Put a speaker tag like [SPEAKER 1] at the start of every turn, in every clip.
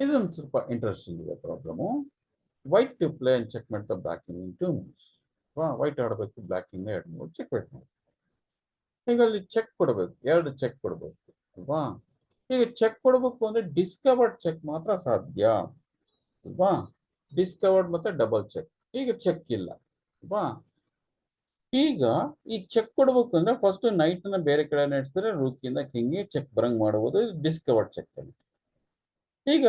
[SPEAKER 1] ಇದೊಂದು ಸ್ವಲ್ಪ ಇಂಟ್ರೆಸ್ಟಿಂಗ್ ಇದೆ problem. White to play and checkmate the black king in 2 moves. White ಆಡಬೇಕು, black king 2 move checkmate ಮಾಡಿ. ಈಗ ಅಲ್ಲಿ ಚೆಕ್ ಕೊಡಬೇಕು, 2 ಚೆಕ್ ಕೊಡಬೇಕು ಅಲ್ವಾ. ಈಗ ಚೆಕ್ ಕೊಡಬೇಕು ಅಂದ್ರೆ ಡಿಸ್ಕವರ್ಡ್ ಚೆಕ್ ಮಾತ್ರ ಸಾಧ್ಯ ಅಲ್ವಾ. ಡಿಸ್ಕವರ್ಡ್ ಮತ್ತೆ ಡಬಲ್ ಚೆಕ್. ಈಗ ಚೆಕ್ ಇಲ್ಲ ಅಲ್ವಾ. ಈಗ ಈ ಚೆಕ್ ಕೊಡಬೇಕು ಅಂದ್ರೆ ಫಸ್ಟ್ ನೈಟ್ ನ ಬೇರೆ ಕಡೆ ನಡೆಸಿದ್ರೆ ರೂಕಿಂದ ಕಿಂಗ್ ಚೆಕ್ ಬರಂಗ್ ಮಾಡಬಹುದು, ಡಿಸ್ಕವರ್ಡ್ ಚೆಕ್ ಅಲ್ಲಿ. ಈಗ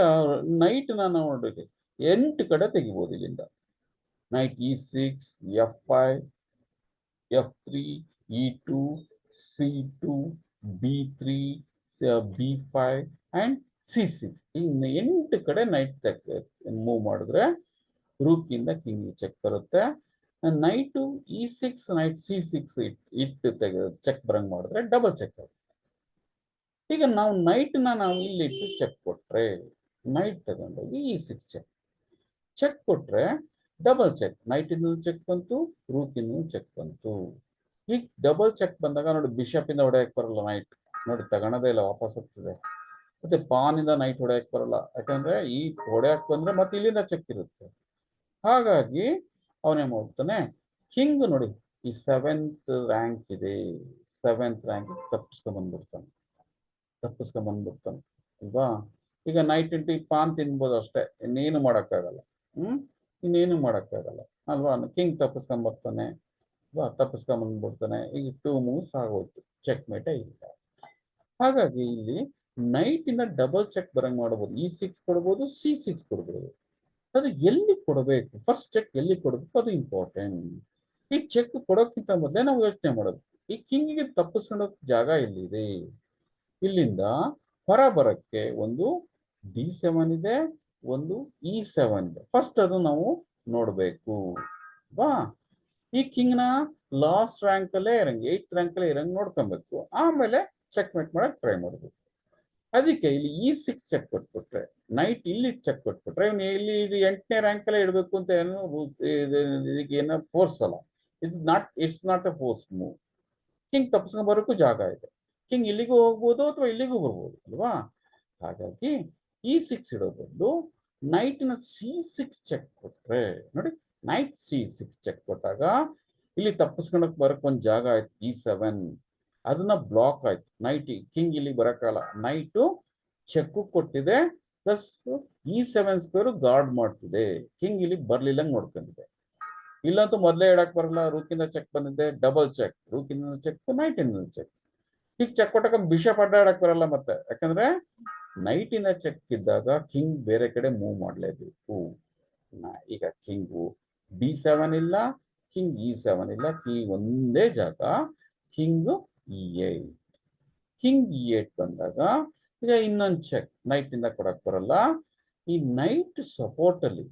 [SPEAKER 1] ನೈಟ್ ನ ನಾವು ನೋಡಿದ್ರೆ 8 ಕಡೆ ತೆಗಿಬಹುದು ಇಲ್ಲಿಂದ. Night E6, F5, F3, E2, C2, B3, B5 and C6. ಇನ್ನು 8 ಕಡೆ ನೈಟ್ ಮೂವ್ ಮಾಡಿದ್ರೆ ರೂಕಿಂದ ಕಿಂಗ್ ಚೆಕ್ ಬರುತ್ತೆ. ನೈಟು E6, ನೈಟ್ C6 ಇಟ್ಟು ತೆಗೆದು ಚೆಕ್ ಬರಂಗ್ ಮಾಡಿದ್ರೆ ಡಬಲ್ ಚೆಕ್ ಆಗುತ್ತೆ. ಈಗ ನಾವು ನೈಟ್ನ ನಾವು ಇಲ್ಲಿ ಇಟ್ಟು ಚೆಕ್ ಕೊಟ್ರೆ, ನೈಟ್ ತಗೊಂಡೋಗಿ E6 ಚೆಕ್ ಚೆಕ್ ಕೊಟ್ರೆ ಡಬಲ್ ಚೆಕ್, ನೈಟ್ ಇಂದ ಚೆಕ್ ಬಂತು, ರೂಕ್ ಇಂದ ಚೆಕ್ ಬಂತು. ಈಗ ಡಬಲ್ ಚೆಕ್ ಬಂದಾಗ ನೋಡಿ, ಬಿಷಪ್ ಇಂದ ಹೊಡೆಯಕ್ ಬರಲ್ಲ ನೈಟ್, ನೋಡಿ ತಗೊಳದೇ ಇಲ್ಲ, ವಾಪಸ್ ಹೋಗ್ತದೆ. ಮತ್ತೆ ಪಾನ್ ಇಂದ ನೈಟ್ ಹೊಡೆಯಕ್ ಬರಲ್ಲ, ಯಾಕಂದ್ರೆ ಈ ಹೊಡೆಯಕ್ ಬಂದ್ರೆ ಮತ್ತೆ ಇಲ್ಲಿಂದ ಚೆಕ್ ಇರುತ್ತೆ. ಹಾಗಾಗಿ ಅವನೇನ್ ಮಾಡ್ತಾನೆ, ಕಿಂಗ್ ನೋಡಿ ಈ 7th ರ್ಯಾಂಕ್ ಇದೆ, 7th ರ್ಯಾಂಕ್ ತಪ್ಪಿಸ್ಕೊಂಡ್ಬಂದ್ಬಿಡ್ತಾನೆ ಅಲ್ವಾ. ಈಗ ನೈಟ್ ಇಂಟು ಈ ಪಾನ್ ತಿನ್ಬೋದು ಅಷ್ಟೇ, ಇನ್ನೇನು ಮಾಡಕ್ಕಾಗಲ್ಲ. ಇನ್ನೇನು ಮಾಡಕ್ಕಾಗಲ್ಲ ಅಲ್ವಾ. ಕಿಂಗ್ ತಪ್ಪಿಸ್ಕೊಂಡ್ಬರ್ತಾನೆ ಅಲ್ವಾ, ತಪ್ಪಿಸ್ಕೊಂಡ್ಬಂದ್ಬಿಡ್ತಾನೆ. ಈಗ 2 ಮೂವ್ಸ್ ಆಗೋಯ್ತು, ಚೆಕ್ ಮೇಟೇ ಇಲ್ಲ. ಹಾಗಾಗಿ ಇಲ್ಲಿ ನೈಟ್ ಇಂದ ಡಬಲ್ ಚೆಕ್ ಬರಂಗ್ ಮಾಡಬಹುದು. E6 ಕೊಡ್ಬೋದು, C6 ಕೊಡ್ಬೋದು. ಅದು ಎಲ್ಲಿ ಕೊಡಬೇಕು, ಫಸ್ಟ್ ಚೆಕ್ ಎಲ್ಲಿ ಕೊಡಬೇಕು ಅದು ಇಂಪಾರ್ಟೆಂಟ್. ಈ ಚೆಕ್ ಕೊಡೋಕ್ಕಿಂತ ಮೊದಲೇ ನಾವು ಯೋಚನೆ ಮಾಡೋದು, ಈ ಕಿಂಗಿಗೆ ತಪ್ಪಿಸ್ಕೊಂಡೋಗ್ ಜಾಗ ಎಲ್ಲಿದೆ. ಇಲ್ಲಿಂದ ಹೊರ ಬರಕ್ಕೆ ಒಂದು D7 ಇದೆ, ಒಂದು E7 ಇದೆ. ಫಸ್ಟ್ ಅದು ನಾವು ನೋಡ್ಬೇಕು ಬಾ. ಈ ಕಿಂಗ್ ನ ಲಾಸ್ಟ್ ರ್ಯಾಂಕ್ ಅಲ್ಲೇ ಇರಂಗ್, 8th ರ್ಯಾಂಕ್ ಅಲ್ಲೇ ಇರಂಗ್ ನೋಡ್ಕೊಬೇಕು, ಆಮೇಲೆ ಚೆಕ್ ಮೇಟ್ ಮಾಡಕ್ ಟ್ರೈ ಮಾಡ್ಬೇಕು. ಅದಕ್ಕೆ ಇಲ್ಲಿ E6 ಚೆಕ್ ಕೊಟ್ಬಿಟ್ರೆ, ನೈಟ್ ಇಲ್ಲಿ ಚೆಕ್ ಕೊಟ್ಬಿಟ್ರೆ ಇವನು ಇಲ್ಲಿ 8ನೇ ರ್ಯಾಂಕ್ ಅಲ್ಲೇ ಇಡಬೇಕು ಅಂತ ಏನೋ ಫೋರ್ಸ್ ಅಲ್ಲ. It's not a force move. King ತಪ್ಪಿಸ್ಕೊಂಡ್ ಬರೋಕ್ಕೂ ಜಾಗ ಇದೆ. ಕಿಂಗ್ ಇಲ್ಲಿಗೂ ಹೋಗ್ಬೋದು ಅಥವಾ ಇಲ್ಲಿಗೂ ಬರ್ಬೋದು ಅಲ್ವಾ. ಹಾಗಾಗಿ E6 ಇಡೋ ಬದಲು ನೈಟ್ನ C6 ಚೆಕ್ ಕೊಟ್ರೆ, ನೋಡಿ ನೈಟ್ C6 ಚೆಕ್ ಕೊಟ್ಟಾಗ ಇಲ್ಲಿ ತಪ್ಪಿಸ್ಕೊಳಕ್ ಬರಕ್ ಒಂದು ಜಾಗ ಆಯ್ತು E7, ಅದನ್ನ ಬ್ಲಾಕ್ ಆಯ್ತು. ನೈಟ್ ಕಿಂಗ್ ಇಲ್ಲಿ ಬರಕ್ಕಲ್ಲ, ನೈಟು ಚೆಕ್ ಕೊಟ್ಟಿದೆ, ಪ್ಲಸ್ E7 ಸ್ಕ್ವೇರ್ ಗಾರ್ಡ್ ಮಾಡ್ತಿದೆ, ಕಿಂಗ್ ಇಲ್ಲಿ ಬರ್ಲಿಲ್ಲ ನೋಡ್ಕೊಂಡಿದೆ. ಇಲ್ಲಂತೂ ಮೊದಲೇ ಇಡಕ್ ಬರಲ್ಲ, ರೂಕಿಂದ ಚೆಕ್ ಬಂದಿದೆ, ಡಬಲ್ ಚೆಕ್, ರೂಕಿಂದ ಚೆಕ್, ನೈಟ್ ಇಂದ ಚೆಕ್. ಈಗ ಚೆಕ್ ಕೊಟ್ಟಾಗ ಬಿಷಪ್ ಅಡ್ಡಾಡಕ್ ಬರಲ್ಲ ಮತ್ತೆ, ಯಾಕಂದ್ರೆ ನೈಟಿನ ಚೆಕ್ ಇದ್ದಾಗ ಕಿಂಗ್ ಬೇರೆ ಕಡೆ ಮೂವ್ ಮಾಡಲೇಬೇಕು. ಈಗ ಕಿಂಗು B7 ಇಲ್ಲ, ಕಿಂಗ್ E7 ಇಲ್ಲ, ಕಿಂಗ್ ಒಂದೇ ಜಾಗ, ಕಿಂಗ್ E8. ಕಿಂಗ್ E8 ಬಂದಾಗ ಈಗ ಇನ್ನೊಂದು ಚೆಕ್, ನೈಟ್ ಇಂದ ಕೊಡಕ್ ಬರಲ್ಲ. ಈ ನೈಟ್ ಸಪೋರ್ಟ್ ಅಲ್ಲಿ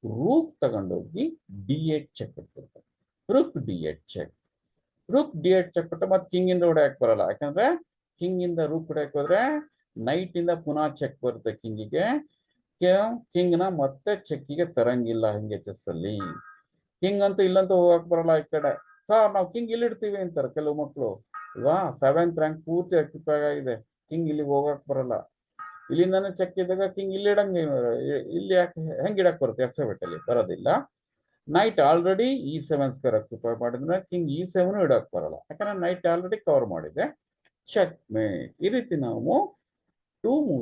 [SPEAKER 1] ರೂಕ್ ತಗೊಂಡೋಗಿ D8 ಚೆಕ್ ಕೊಡ್ತಾರೆ, rook D8 check. Rook D8 check ಕೊಟ್ಟ ಮತ್ತೆ ಕಿಂಗ್ ಇಂದ ಹೊಡೆಯಕ್ ಬರಲ್ಲ, ಯಾಕಂದ್ರೆ ಕಿಂಗ್ ಇಂದ ರೂಕ್ ಹೊಡೆಯಕ್ ಹೋದ್ರೆ ನೈಟ್ ಇಂದ ಪುನಃ ಚೆಕ್ ಬರುತ್ತೆ ಕಿಂಗಿಗೆ. ಕಿಂಗ್ ನ ಮತ್ತೆ ಚೆಕ್ಕಿಗೆ ತರಂಗಿಲ್ಲ ಹಿಂಗೆ ಚೆಸ್ ಅಲ್ಲಿ. ಕಿಂಗ್ ಅಂತೂ ಇಲ್ಲಂತೂ ಹೋಗಕ್ ಬರಲ್ಲ ಈ ಕಡೆ. ಸರ್ ನಾವು ಕಿಂಗ್ ಇಲ್ಲಿ ಇಡ್ತೀವಿ ಅಂತಾರೆ ಕೆಲವು ಮಕ್ಕಳು ಅಲ್ವಾ. 7th ರ್ಯಾಂಕ್ ಪೂರ್ತಿ ಆಕ್ಯುಪೈ ಆಗಿದೆ, ಕಿಂಗ್ ಇಲ್ಲಿ ಹೋಗಕ್ ಬರಲ್ಲ. ಇಲ್ಲಿಂದಾನೆ ಚೆಕ್ ಇದ್ದಾಗ ಕಿಂಗ್ ಇಲ್ಲಿ ಇಡಂಗೆ, ಇಲ್ಲಿ ಯಾಕೆ ಹೆಂಗ್ ಇಡಕ್ ಬರುತ್ತೆ F7 ಅಲ್ಲಿ ಬರೋದಿಲ್ಲ. Knight already E7 square occupy ಮಾಡಿದ್ರೆ ಕಿಂಗ್ E7 ಇಡಕ್ ಬರಲ್ಲ, ಯಾಕಂದ್ರೆ ನೈಟ್ ಆಲ್ರೆಡಿ ಕವರ್ ಮಾಡಿದೆ. Checkmate. ಈ ರೀತಿ ನಾವು 2 ಮೂವ್ಸ್